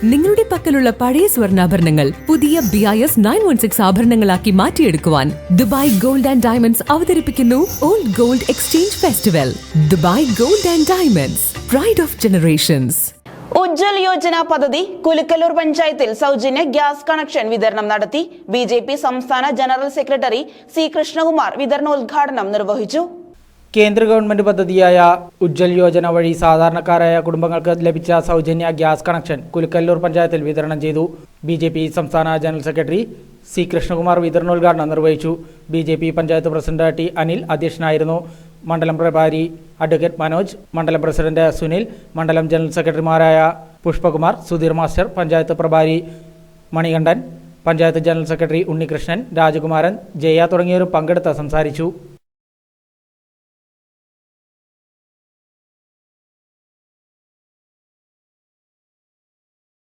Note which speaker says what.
Speaker 1: നിങ്ങളുടെ പക്കലുള്ള പഴയ സ്വർണ്ണാഭരണങ്ങൾ പുതിയ BIS 916 ആഭരണങ്ങളാക്കി മാറ്റിയെടുക്കുവാൻ ദുബായ് ഗോൾഡ് ആൻഡ് ഡയമണ്ട്സ് അവതരിപ്പിക്കുന്നു old gold exchange festival. Dubai gold and diamonds, pride of generations.
Speaker 2: Ujjwal Yojana പദ്ധതി കുലുക്കല്ലൂർ പഞ്ചായത്തിൽ സൗജന്യ ഗ്യാസ് കണക്ഷൻ വിതരണം നടത്തി. BJP സംസ്ഥാന ജനറൽ സെക്രട്ടറി C കൃഷ്ണകുമാർ വിതരണോദ്ഘാടനം നിർവഹിച്ചു.
Speaker 3: കേന്ദ്ര ഗവൺമെന്റ് പദ്ധതിയായ ഉജ്ജ്വൽ യോജന വഴി സാധാരണക്കാരായ കുടുംബങ്ങൾക്ക് ലഭിച്ച സൗജന്യ ഗ്യാസ് കണക്ഷൻ കുലുക്കല്ലൂർ പഞ്ചായത്തിൽ വിതരണം ചെയ്തു. BJP സംസ്ഥാന ജനറൽ സെക്രട്ടറി C കൃഷ്ണകുമാർ വിതരണോദ്ഘാടനം നിർവഹിച്ചു. BJP panchayat president T Anil അധ്യക്ഷനായിരുന്നു. മണ്ഡലം പ്രഭാരി അഡ്വക്കേറ്റ് മനോജ്, മണ്ഡലം പ്രസിഡന്റ് സുനിൽ, മണ്ഡലം ജനറൽ സെക്രട്ടറിമാരായ പുഷ്പകുമാർ, സുധീർ മാസ്റ്റർ, പഞ്ചായത്ത് പ്രഭാരി മണികണ്ഠൻ, പഞ്ചായത്ത് ജനറൽ സെക്രട്ടറി ഉണ്ണികൃഷ്ണൻ, രാജകുമാരൻ, ജയ തുടങ്ങിയവരും പങ്കെടുത്ത് സംസാരിച്ചു.